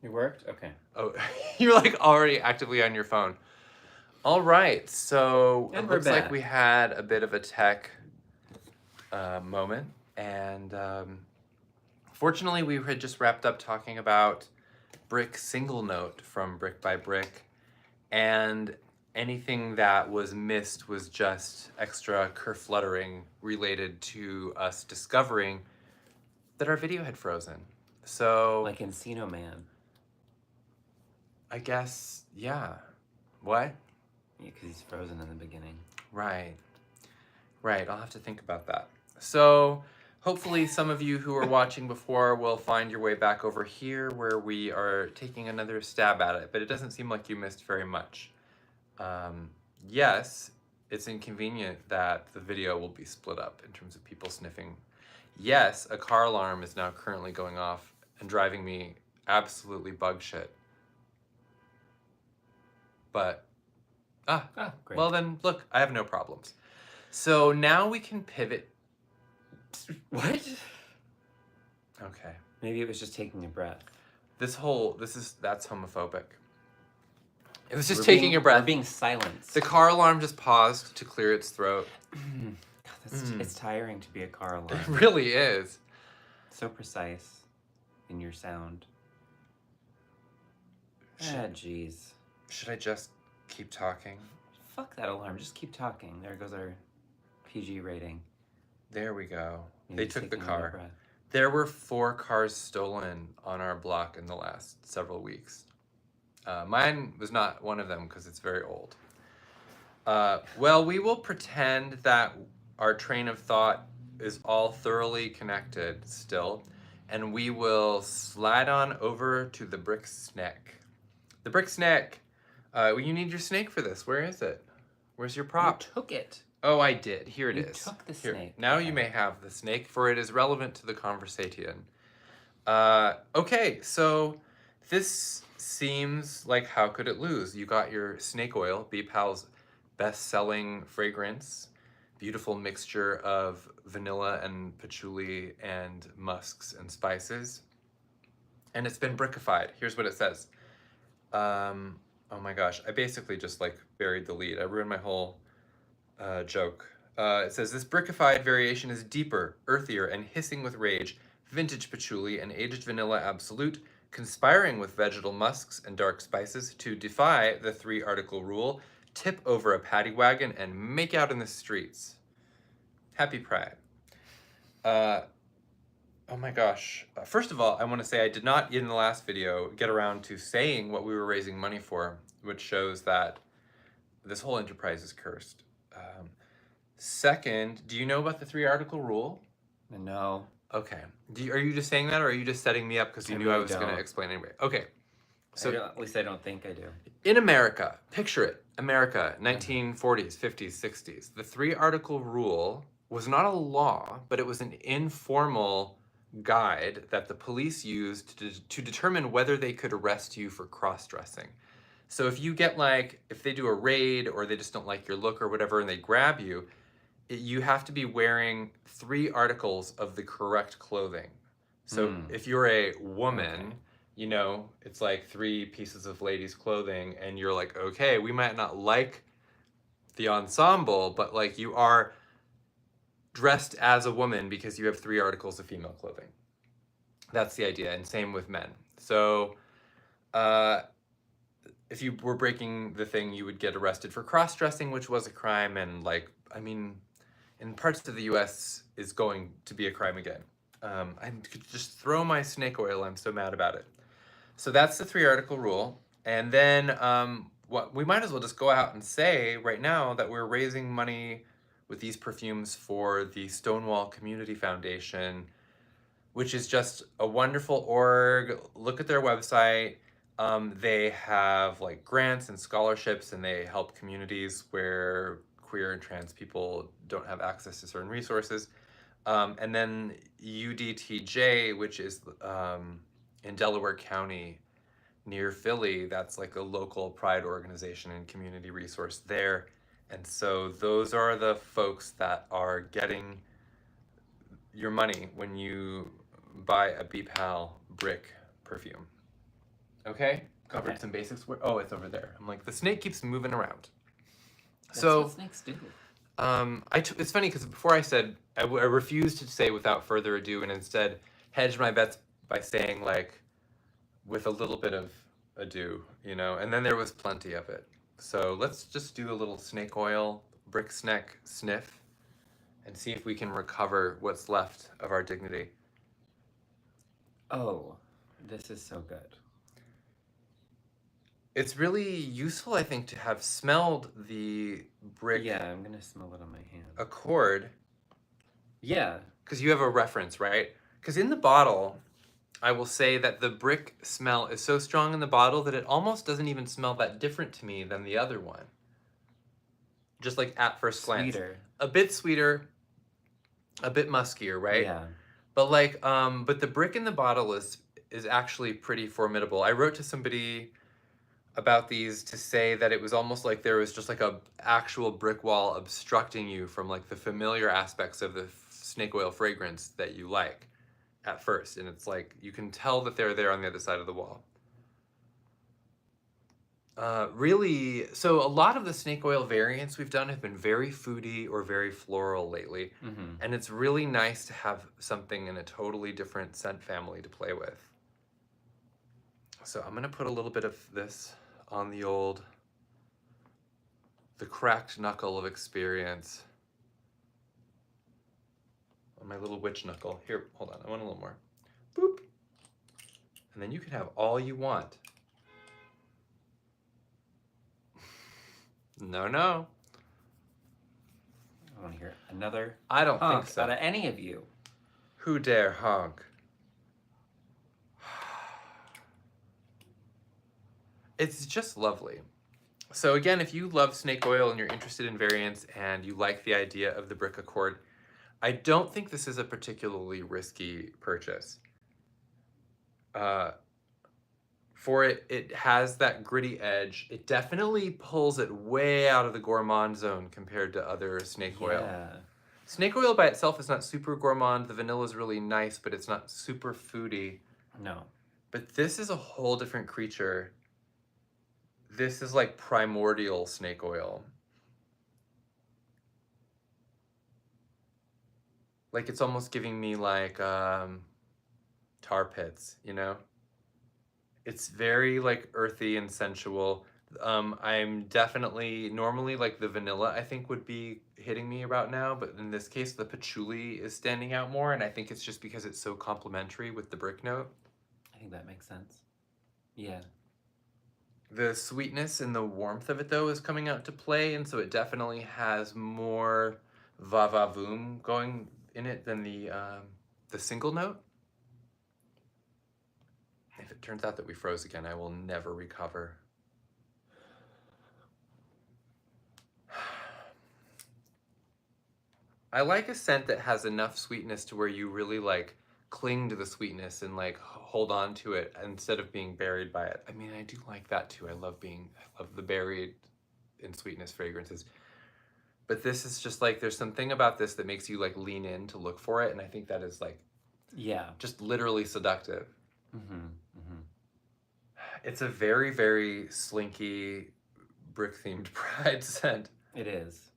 It worked? Okay. Oh, you're like already actively on your phone. All right, so And it we're looks like back. we had a bit of a tech moment, and fortunately we had just wrapped up talking about Brick single note from Brick by Brick, and anything that was missed was just extra kerfluttering related to us discovering that our video had frozen. So Like Encino Man. I guess, yeah. What? Yeah, because he's frozen in the beginning. Right. Right, I'll have to think about that. So hopefully some of you who were watching before will find your way back over here where we are taking another stab at it, but it doesn't seem like you missed very much. Yes, it's inconvenient that the video will be split up in terms of people sniffing. Yes, a car alarm is now currently going off and driving me absolutely bug shit. But, Great. well then, look, I have no problems. So now we can pivot. What? Okay. Maybe it was just taking a breath. That's homophobic. It was just taking a breath. We're being silenced. The car alarm just paused to clear its throat. God, it's tiring to be a car alarm. It really is. So precise in your sound. Jeez. Should I just keep talking? Fuck that alarm. Just keep talking. There goes our PG rating. There we go. Maybe They took the taking another car. breath. There were 4 cars stolen on our block in the last several weeks. Mine was not one of them because it's very old. Well, we will pretend that our train of thought is all thoroughly connected still, and we will slide on over to the brick snake. The brick snake. You need your snake for this. Where is it? Where's your prop? You took it. Oh, I did. Here it is. You took the Here. snake. Now Okay. you may have the snake, for it is relevant to the conversation. Okay, so this seems like how could it lose? You got your snake oil, B-Pal's best-selling fragrance, beautiful mixture of vanilla and patchouli and musks and spices. And it's been brickified. Here's what it says. Oh my gosh, I basically just like buried the lead. I ruined my whole joke. It says, this brickified variation is deeper, earthier, and hissing with rage, vintage patchouli and aged vanilla absolute, conspiring with vegetal musks and dark spices to defy the 3-article rule, tip over a paddy wagon, and make out in the streets. Happy Pride. Oh my gosh. First of all, I want to say I did not, in the last video, get around to saying what we were raising money for, which shows that this whole enterprise is cursed. Second, do you know about the 3-article rule? No. Okay. Are you just saying that, or are you just setting me up because you knew I was going to don't. explain anyway? Okay. So At least I don't think I do. in America, picture it, America, 1940s, 50s, 60s. The 3-article rule was not a law, but it was an informal guide that the police used to determine whether they could arrest you for cross-dressing. So if you get if they do a raid or they just don't like your look or whatever and they grab you, you have to be wearing 3 articles of the correct clothing. So if you're a woman, you know, it's like 3 pieces of ladies' clothing, and you're like, okay, we might not like the ensemble, but you are dressed as a woman because you have 3 articles of female clothing. That's the idea, and same with men. So if you were breaking the thing, you would get arrested for cross-dressing, which was a crime, and in parts of the US is going to be a crime again. I could just throw my snake oil, I'm so mad about it. So that's the 3-article rule. And then what we might as well just go out and say right now that we're raising money with these perfumes for the Stonewall Community Foundation, which is just a wonderful org. Look at their website. They have grants and scholarships, and they help communities where queer and trans people don't have access to certain resources. And then UDTJ, which is in Delaware County near Philly, that's a local pride organization and community resource there. And so those are the folks that are getting your money when you buy a B-Pal brick perfume. Okay, covered Okay. some basics. Oh, it's over there. I'm like, the snake keeps moving around. That's So, what snakes do. it's funny because before I said, I refused to say without further ado and instead hedged my bets by saying like, with a little bit of ado, you know, and then there was plenty of it. So let's just do a little snake oil, brick SNEK sniff and see if we can recover what's left of our dignity. Oh, this is so good. It's really useful, I think, to have smelled the brick Yeah, I'm gonna smell it on my hand. accord. Yeah. Because you have a reference, right? Because in the bottle, I will say that the brick smell is so strong in the bottle that it almost doesn't even smell that different to me than the other one. Just like at first glance. Sweeter. A bit sweeter, a bit muskier, right? Yeah. But like, but the brick in the bottle is actually pretty formidable. I wrote to somebody about these to say that it was almost like there was just like a actual brick wall obstructing you from like the familiar aspects of the snake oil fragrance that you like at first, and it's like you can tell that they're there on the other side of the wall. Really, so a lot of the snake oil variants we've done have been very foody or very floral lately, and it's really nice to have something in a totally different scent family to play with. So I'm gonna put a little bit of this on the cracked knuckle of experience. On my little witch knuckle. Here, hold on, I want a little more. Boop. And then you can have all you want. No, no. I want to hear another I don't honk think so. out of any of you. Who dare honk? It's just lovely. So again, if you love snake oil and you're interested in variants and you like the idea of the brick accord, I don't think this is a particularly risky purchase. For it has that gritty edge. It definitely pulls it way out of the gourmand zone compared to other snake oil. Yeah. Snake oil by itself is not super gourmand. The vanilla is really nice, but it's not super foody. No. But this is a whole different creature. This is like primordial snake oil. Like it's almost giving me like tar pits, you know? It's very like earthy and sensual. I'm definitely, normally like the vanilla I think would be hitting me about now, but in this case the patchouli is standing out more, and I think it's just because it's so complementary with the brick note. I think that makes sense. Yeah. The sweetness and the warmth of it though is coming out to play, and so it definitely has more va-va-voom going in it than the single note. If it turns out that we froze again, I will never recover. I like a scent that has enough sweetness to where you really like cling to the sweetness and like hold on to it instead of being buried by it. I mean, I do like that too. I love the buried in sweetness fragrances. But this is just like, there's something about this that makes you like lean in to look for it. And I think that is like, yeah, just literally seductive. Mm-hmm. It's a very, very slinky, brick-themed pride scent. It is.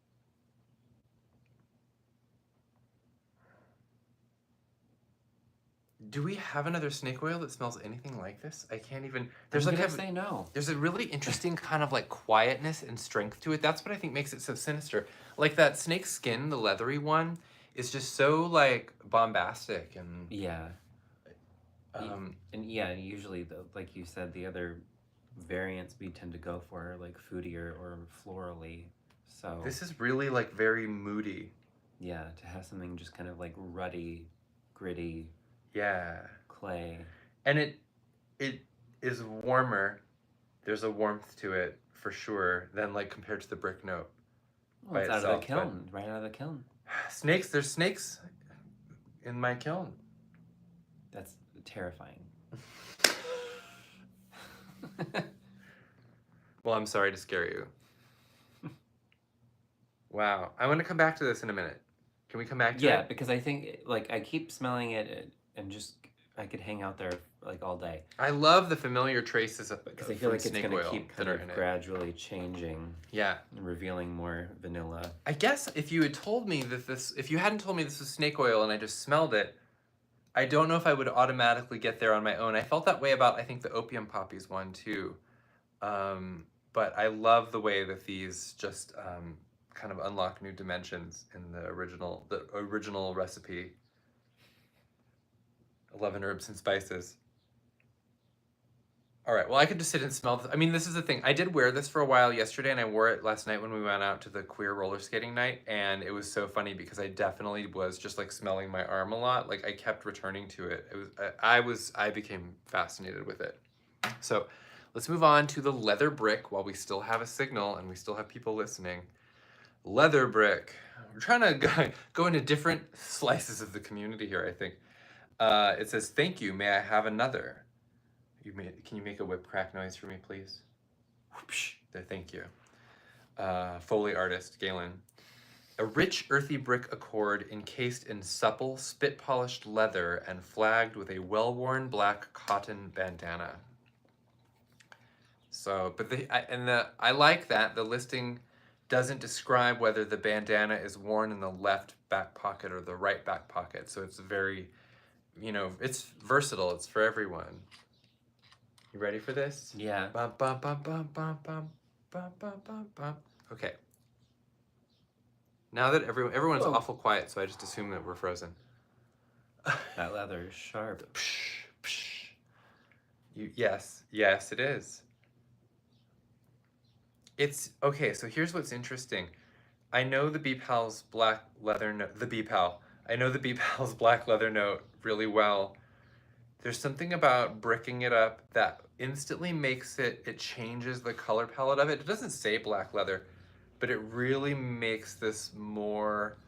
Do we have another snake oil that smells anything like this? I can't even. There's like say no. There's a really interesting kind of like quietness and strength to it. That's what I think makes it so sinister. Like that snake skin, the leathery one, is just so like bombastic and yeah. And yeah, usually like you said, the other variants we tend to go for are like foodier or florally. So this is really like very moody. Yeah, to have something just kind of like ruddy, gritty. Yeah. Clay. And it is warmer. There's a warmth to it for sure than like compared to the brick note. Well, it's out of the kiln, right out of the kiln. Snakes, there's snakes in my kiln. That's terrifying. Well, I'm sorry to scare you. Wow. I want to come back to this in a minute. Can we come back to it? Yeah, because I think, like, I keep smelling it and just, I could hang out there like all day. I love the familiar traces of Because I feel like it's snake going to oil keep that kind are of in it. gradually changing Yeah. and revealing more vanilla. I guess if you had told me that if you hadn't told me this was snake oil and I just smelled it, I don't know if I would automatically get there on my own. I felt that way about, I think, the opium poppies one too. But I love the way that these just kind of unlock new dimensions in the original recipe. 11 herbs and spices. All right, well, I could just sit and smell this. I mean, this is the thing. I did wear this for a while yesterday, and I wore it last night when we went out to the queer roller skating night, and it was so funny because I definitely was just like smelling my arm a lot. Like I kept returning to it. I became fascinated with it. So let's move on to the leather brick while we still have a signal and we still have people listening. Leather brick. We're trying to go into different slices of the community here, I think. It says, "Thank you, may I have another?" Can you make a whip crack noise for me, please? Whoopsh. There, thank you. Foley artist, Galen. A rich earthy brick accord encased in supple, spit-polished leather and flagged with a well-worn black cotton bandana. So, but I like that the listing doesn't describe whether the bandana is worn in the left back pocket or the right back pocket. So it's very, it's versatile. It's for everyone. You ready for this? Yeah. Bum, bum, bum, bum, bum, bum, bum, bum, bum, bum. Okay. Now that everyone's Whoa. awful quiet, so I just assume that we're frozen. That leather is sharp. Psh, psh. Yes, it is. It's okay. So here's what's interesting. I know the Bee Pal's black leather note. I know the Bee Pal's black leather note really well. There's something about bricking it up that instantly makes it changes the color palette of it. It doesn't say black leather, but it really makes this more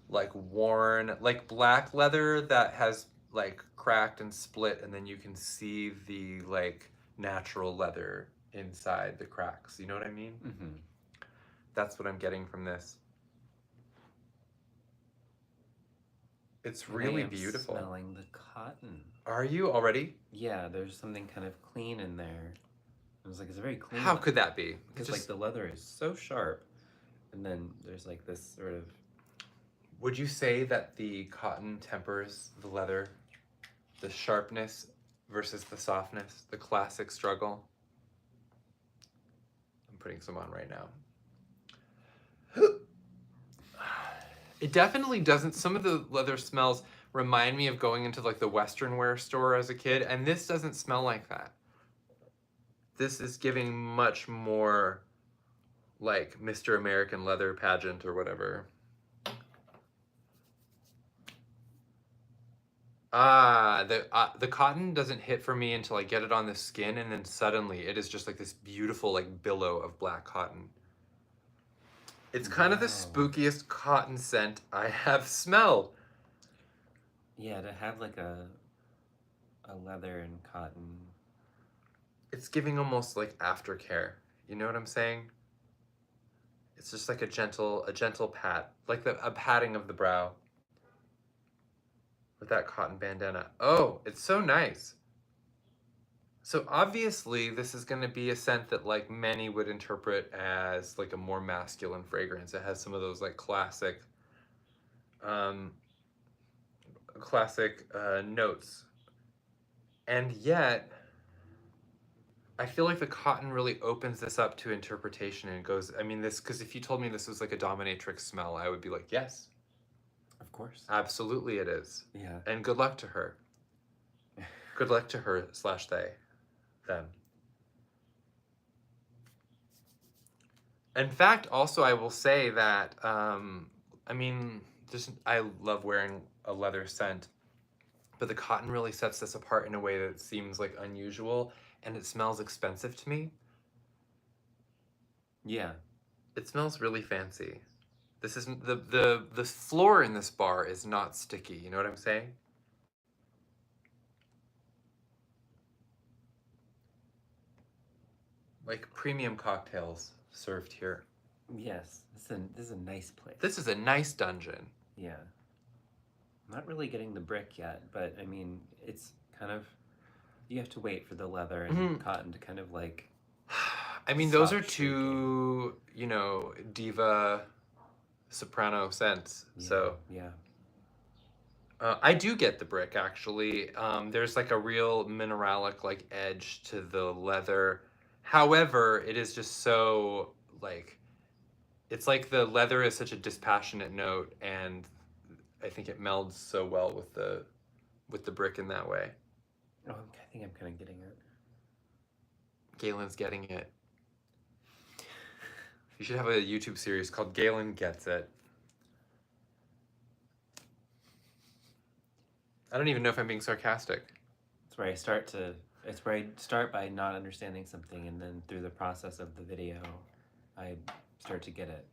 like worn, like black leather that has like cracked and split, and then you can see the like natural leather inside the cracks. You know what I mean? Mm-hmm. That's what I'm getting from this. It's really beautiful. Smelling the cotton. Are you already? Yeah, there's something kind of clean in there. It was like it's very clean. How could that be? Because like the leather is so sharp, and then there's like this sort of. Would you say that the cotton tempers the leather, the sharpness versus the softness, the classic struggle? I'm putting some on right now. It definitely doesn't. Some of the leather smells remind me of going into like the Western wear store as a kid, and this doesn't smell like that. This is giving much more like Mr. American Leather pageant or whatever. The cotton doesn't hit for me until I get it on the skin, and then suddenly it is just like this beautiful like billow of black cotton. It's kind of the spookiest cotton scent I have smelled. Yeah, to have like a leather and cotton. It's giving almost like aftercare. You know what I'm saying? It's just like a gentle pat, like a patting of the brow with that cotton bandana. Oh, it's so nice. So obviously this is going to be a scent that like many would interpret as like a more masculine fragrance. It has some of those like classic notes. And yet I feel like the cotton really opens this up to interpretation and goes, I mean, this, because if you told me this was like a dominatrix smell, I would be like, yes. Of course. Absolutely it is. Yeah. And good luck to her. Good luck to her / they, them. In fact, also I will say that, I mean, I love wearing a leather scent, but the cotton really sets this apart in a way that seems like unusual, and it smells expensive to me. Yeah. It smells really fancy. This isn't the floor in this bar is not sticky. You know what I'm saying? Like premium cocktails served here. Yes. This is a nice place. This is a nice dungeon. Yeah. I'm not really getting the brick yet, but I mean, it's kind of You have to wait for the leather and cotton to kind of like. I mean, those are Soft two, you know, diva soprano scents. Yeah, So yeah. I do get the brick actually. There's like a real mineralic like edge to the leather. However, it is just so like it's like the leather is such a dispassionate note, and I think it melds so well with the brick in that way. Oh, I think I'm kind of getting it. Galen's getting it. You should have a YouTube series called Galen Gets It. I don't even know if I'm being sarcastic. It's where I start to. It's where I start by not understanding something, and then through the process of the video, I start to get it.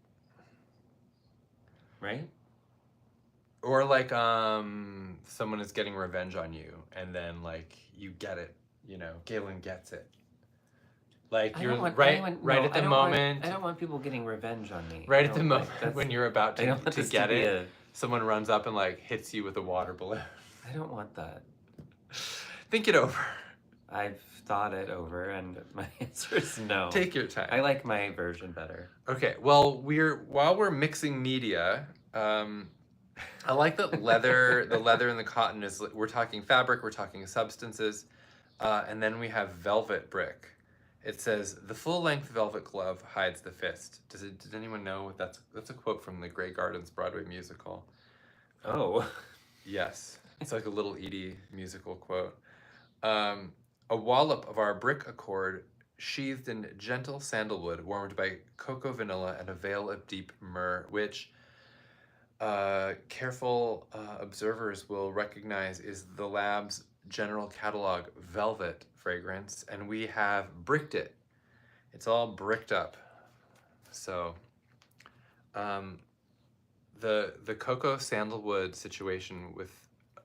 Right? Or like someone is getting revenge on you, and then like you get it. You know, Galen gets it. Like you're right at the moment. I don't want people getting revenge on me. Right at the moment when you're about to get it, a, someone runs up and like hits you with a water balloon. I don't want that. Think it over. I've thought it over, and my answer is no. Take your time. I like my version better. Okay, well, while we're mixing media, I like that the leather and the cotton is, we're talking fabric, we're talking substances, and then we have velvet brick. It says, the full-length velvet glove hides the fist. Does anyone know what that's a quote from the Grey Gardens Broadway musical. Oh. Yes, it's like a little Edie musical quote. A wallop of our brick accord, sheathed in gentle sandalwood, warmed by cocoa vanilla and a veil of deep myrrh, which careful observers will recognize is the lab's general catalog velvet fragrance, and we have bricked it. It's all bricked up. So the cocoa sandalwood situation with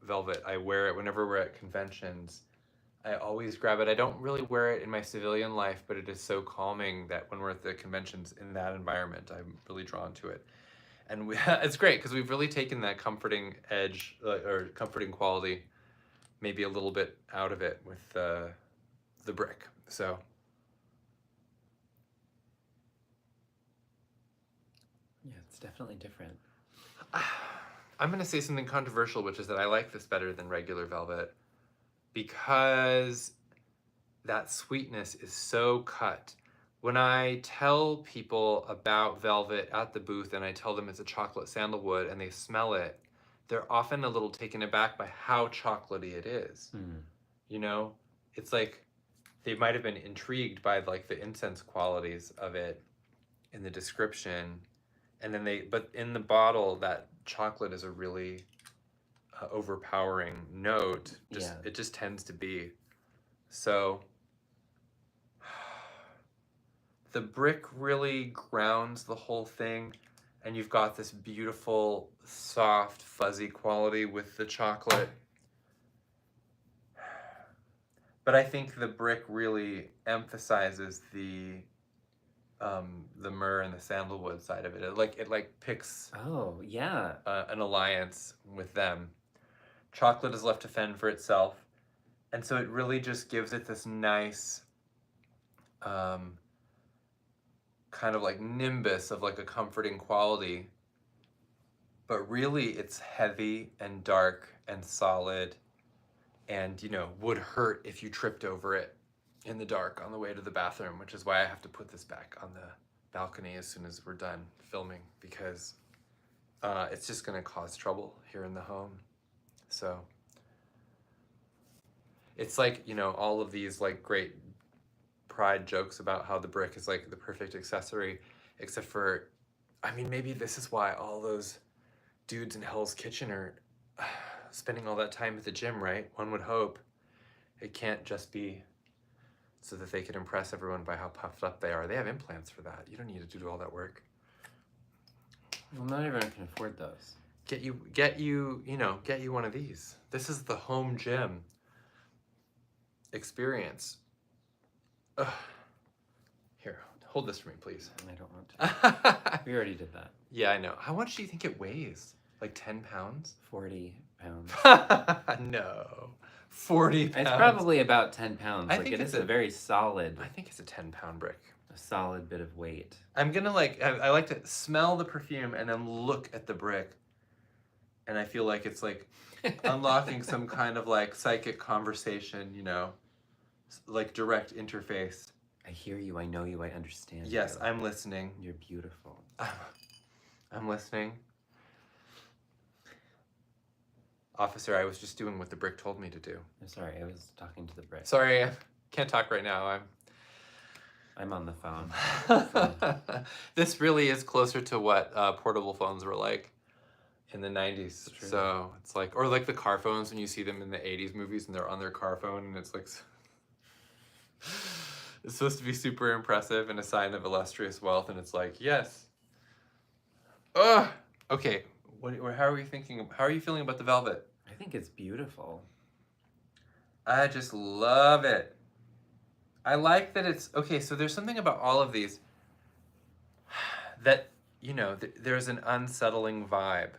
velvet, I wear it whenever we're at conventions. I always grab it. I don't really wear it in my civilian life, but it is so calming that when we're at the conventions in that environment, I'm really drawn to it. And it's great because we've really taken that comforting edge or comforting quality, maybe a little bit out of it with the brick. So yeah, it's definitely different. I'm going to say something controversial, which is that I like this better than regular velvet because that sweetness is so cut. When I tell people about velvet at the booth and I tell them it's a chocolate sandalwood and they smell it, they're often a little taken aback by how chocolatey it is. You know, it's like they might have been intrigued by like the incense qualities of it in the description, and then but in the bottle, that chocolate is a really overpowering note. It just tends to be. So the brick really grounds the whole thing, and you've got this beautiful, soft, fuzzy quality with the chocolate. But I think the brick really emphasizes the myrrh and the sandalwood side of it. It picks an alliance with them. Chocolate is left to fend for itself, and so it really just gives it this nice kind of like nimbus of like a comforting quality, but really it's heavy and dark and solid, and you know, would hurt if you tripped over it in the dark on the way to the bathroom, which is why I have to put this back on the balcony as soon as we're done filming, because it's just gonna cause trouble here in the home. So it's like, you know, all of these like great pride jokes about how the brick is like the perfect accessory, except for, I mean, maybe this is why all those dudes in Hell's Kitchen are spending all that time at the gym, right? One would hope. It can't just be so that they can impress everyone by how puffed up they are. They have implants for that. You don't need to do all that work. Well, not everyone can afford those. Get you one of these. This is the home gym experience. Ugh. Here, hold this for me, please. I don't want to. We already did that. Yeah, I know. How much do you think it weighs? Like 10 pounds? 40 pounds. No. 40 pounds. It's probably about 10 pounds. I Like, think it it's is a very solid, I think it's a 10-pound brick. a solid bit of weight. I'm gonna like, I like to smell the perfume and then look at the brick. And I feel like it's like unlocking some kind of like psychic conversation, you know, like direct interface. I hear you, I know you, I understand Yes, you. I'm listening. You're beautiful. I'm listening. Officer, I was just doing what the brick told me to do. I'm sorry, I was talking to the brick. Sorry, I can't talk right now. I'm on the phone. This really is closer to what portable phones were like in the 90s. True. So it's like, or like the car phones when you see them in the 80s movies and they're on their car phone and it's like, it's supposed to be super impressive and a sign of illustrious wealth. And it's like, yes. Ugh. Okay. How are you thinking? How are you feeling about the velvet? I think it's beautiful. I just love it. I like that it's, okay, so there's something about all of these that, you know, there's an unsettling vibe.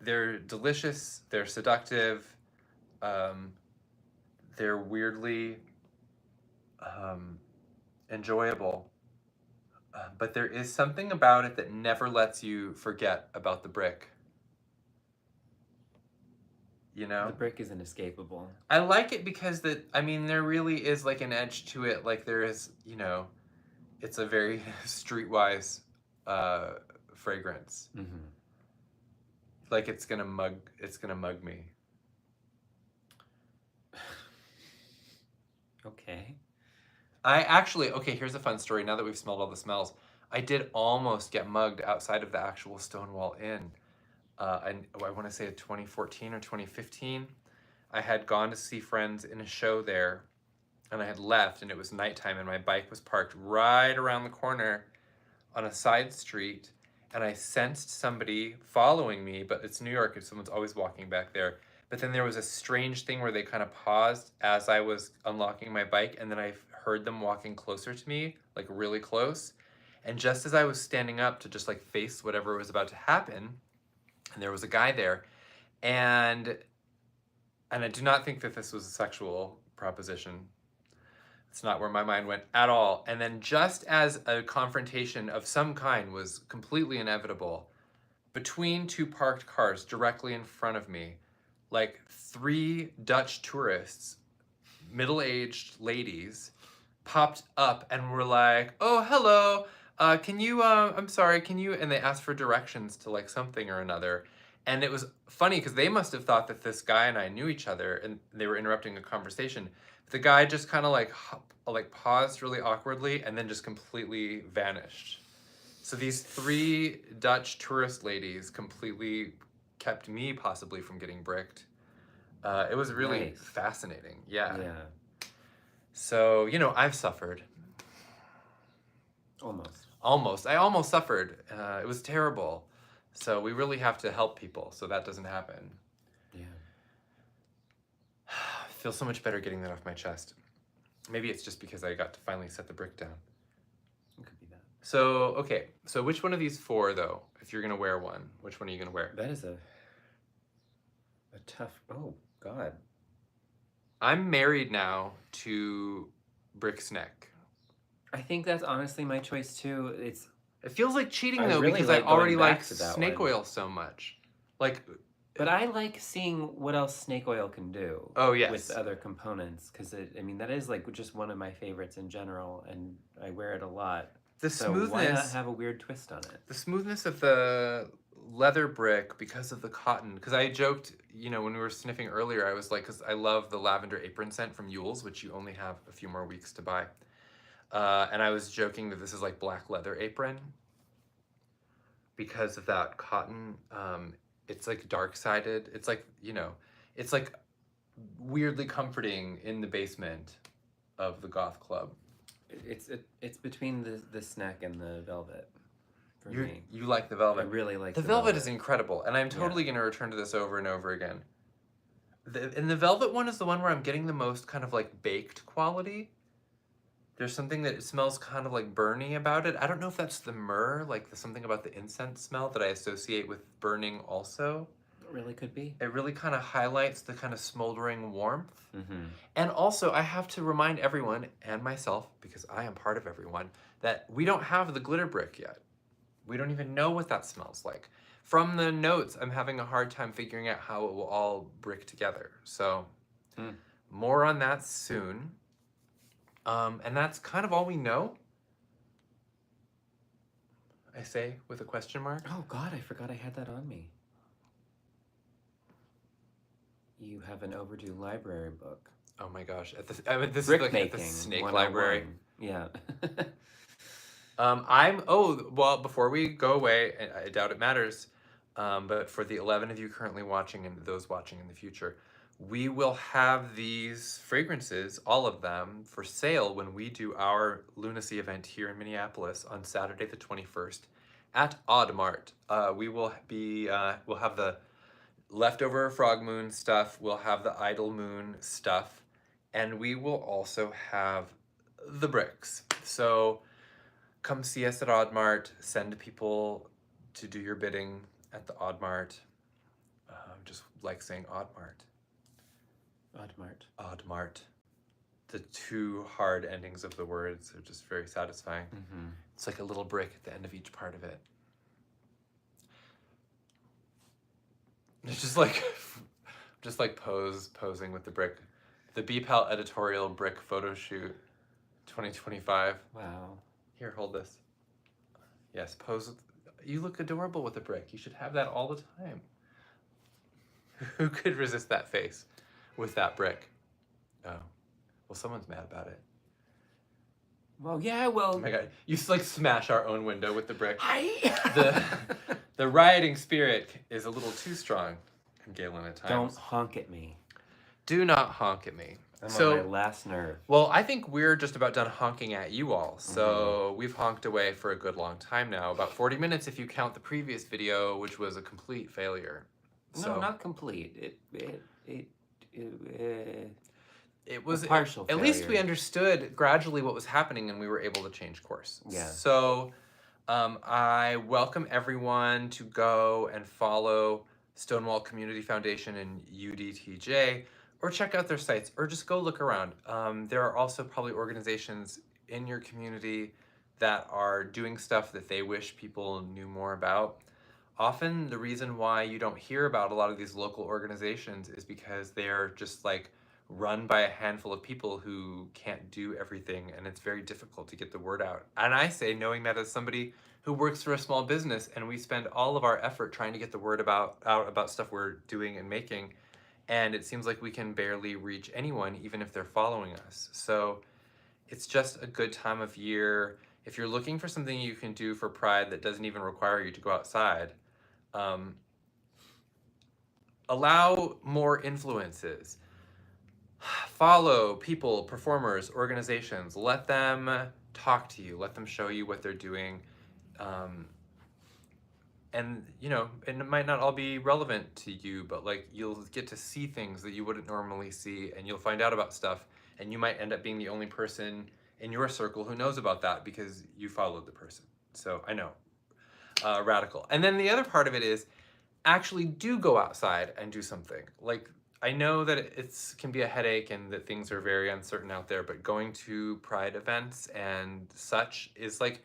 They're delicious, they're seductive, they're weirdly enjoyable. But there is something about it that never lets you forget about the brick. You know? The brick is inescapable. I like it because there really is like an edge to it. Like there is, you know, it's a very streetwise fragrance. Mm-hmm. Like it's gonna mug me. Okay. Okay, here's a fun story. Now that we've smelled all the smells, I did almost get mugged outside of the actual Stonewall Inn. I want to say 2014 or 2015. I had gone to see friends in a show there, and I had left, and it was nighttime, and my bike was parked right around the corner on a side street, and I sensed somebody following me, but it's New York, and someone's always walking back there. But then there was a strange thing where they kind of paused as I was unlocking my bike, and then I heard them walking closer to me, like really close. And just as I was standing up to just like face whatever was about to happen, and there was a guy there, and I do not think that this was a sexual proposition. It's not where my mind went at all. And then just as a confrontation of some kind was completely inevitable, between two parked cars directly in front of me, like 3 Dutch tourists, middle-aged ladies, popped up and were like, "Oh, hello. Can you, I'm sorry, can you," and they asked for directions to like something or another. And it was funny because they must have thought that this guy and I knew each other and they were interrupting a conversation. The guy just kind of like paused really awkwardly and then just completely vanished. So these 3 Dutch tourist ladies completely kept me possibly from getting bricked. It was really Nice. fascinating. Yeah. Yeah. So, you know, I've suffered. Almost. I almost suffered. It was terrible. So we really have to help people so that doesn't happen. Yeah. I feel so much better getting that off my chest. Maybe it's just because I got to finally set the brick down. It could be that. So, okay. So which one of these 4, though, if you're going to wear one, which one are you going to wear? That is a tough, oh, God. I'm married now to brick SNEK. I think that's honestly my choice, too. It feels like cheating, I though, really because like I already going back like to that snake one. oil so much. Like, But I like seeing what else snake oil can do. Oh, yes. With other components, because that is like just one of my favorites in general, and I wear it a lot. the So why not smoothness, have a weird twist on it? the smoothness of the leather brick because of the cotton. Because I joked, you know, when we were sniffing earlier, I was like, because I love the lavender apron scent from Yule's, which you only have a few more weeks to buy. And I was joking that this is like black leather apron because of that cotton. It's like dark-sided. It's like, you know, it's like weirdly comforting in the basement of the goth club. It's between the SNEK and the velvet for me. You like the velvet. I really like the velvet is incredible, and I'm totally going to return to this over and over again. And the velvet one is the one where I'm getting the most kind of like baked quality. There's something that it smells kind of like burny about it. I don't know if that's the myrrh, like something about the incense smell that I associate with burning also. It really could be. It really kind of highlights the kind of smoldering warmth. Mm-hmm. And also, I have to remind everyone, and myself, because I am part of everyone, that we don't have the glitter brick yet. We don't even know what that smells like. From the notes, I'm having a hard time figuring out how it will all brick together. So, more on that soon. And that's kind of all we know. I say with a question mark. Oh God, I forgot I had that on me. You have an overdue library book. Oh my gosh! This Brick is like making, at the SNEK 101. library. Yeah. Well, before we go away, and I doubt it matters, but for the 11 of you currently watching and those watching in the future, we will have these fragrances, all of them, for sale when we do our Lunacy event here in Minneapolis on Saturday the 21st at Odd Mart. We'll have the leftover Frog Moon stuff, we'll have the Idle Moon stuff, and we will also have the bricks. So come see us at Odd Mart, send people to do your bidding at the Odd Mart. Just like saying Odd Mart. Odd Mart. Odd Mart. The two hard endings of the words are just very satisfying. Mm-hmm. It's like a little brick at the end of each part of it. It's just like posing with the brick. The BPAL editorial brick photo shoot 2025. Wow. Here, hold this. Yes, pose. You look adorable with a brick. You should have that all the time. Who could resist that face with that brick? Oh, well, someone's mad about it. Well, yeah, well. Oh my God, you like smash our own window with the brick. Hi. The rioting spirit is a little too strong, Galen, at times. Don't honk at me. Do not honk at me. I'm on my last nerve. Well, I think we're just about done honking at you all. So we've honked away for a good long time now, about 40 minutes if you count the previous video, which was a complete failure. No, not complete. It was a partial at least we failure. understood gradually what was happening and we were able to change course. Yeah. So I welcome everyone to go and follow Stonewall Community Foundation and UDTJ, or check out their sites, or just go look around. There are also probably organizations in your community that are doing stuff that they wish people knew more about. Often the reason why you don't hear about a lot of these local organizations is because they're just like run by a handful of people who can't do everything, and it's very difficult to get the word out. And I say, knowing that as somebody who works for a small business, and we spend all of our effort trying to get the word out about stuff we're doing and making, and it seems like we can barely reach anyone, even if they're following us. So it's just a good time of year. If you're looking for something you can do for Pride that doesn't even require you to go outside, allow more influences. Follow people, performers, organizations. Let them talk to you. Let them show you what they're doing. And, you know, and it might not all be relevant to you, but like you'll get to see things that you wouldn't normally see, and you'll find out about stuff, and you might end up being the only person in your circle who knows about that because you followed the person. So I know, radical. And then the other part of it is actually do go outside and do something. Like, I know that it can be a headache and that things are very uncertain out there, but going to Pride events and such is like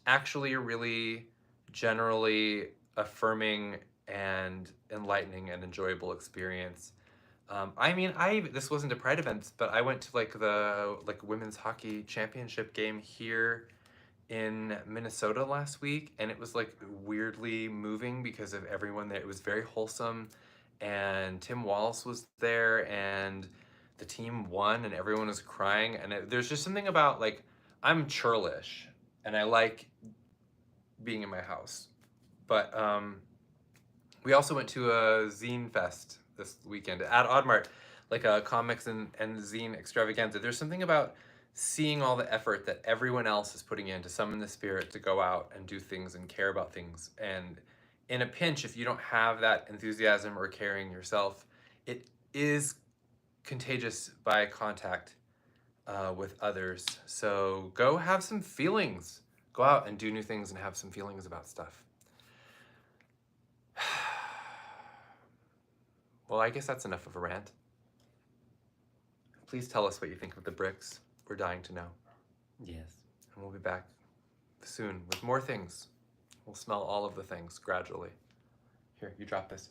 actually a really generally affirming and enlightening and enjoyable experience. I mean, this wasn't a Pride event, but I went to the women's hockey championship game here in Minnesota last week, and it was like weirdly moving because of everyone there. It was very wholesome, and Tim Wallace was there, and the team won, and everyone was crying, and there's just something about, like, I'm churlish, and I like being in my house, but we also went to a zine fest this weekend at Odd Mart, like a comics and zine extravaganza. There's something about seeing all the effort that everyone else is putting in to summon the spirit to go out and do things and care about things. And in a pinch, if you don't have that enthusiasm or caring yourself, it is contagious by contact with others. So go have some feelings. Go out and do new things and have some feelings about stuff. Well, I guess that's enough of a rant. Please tell us what you think of the bricks. We're dying to know. Yes. And we'll be back soon with more things. We'll smell all of the things gradually. Here, you drop this.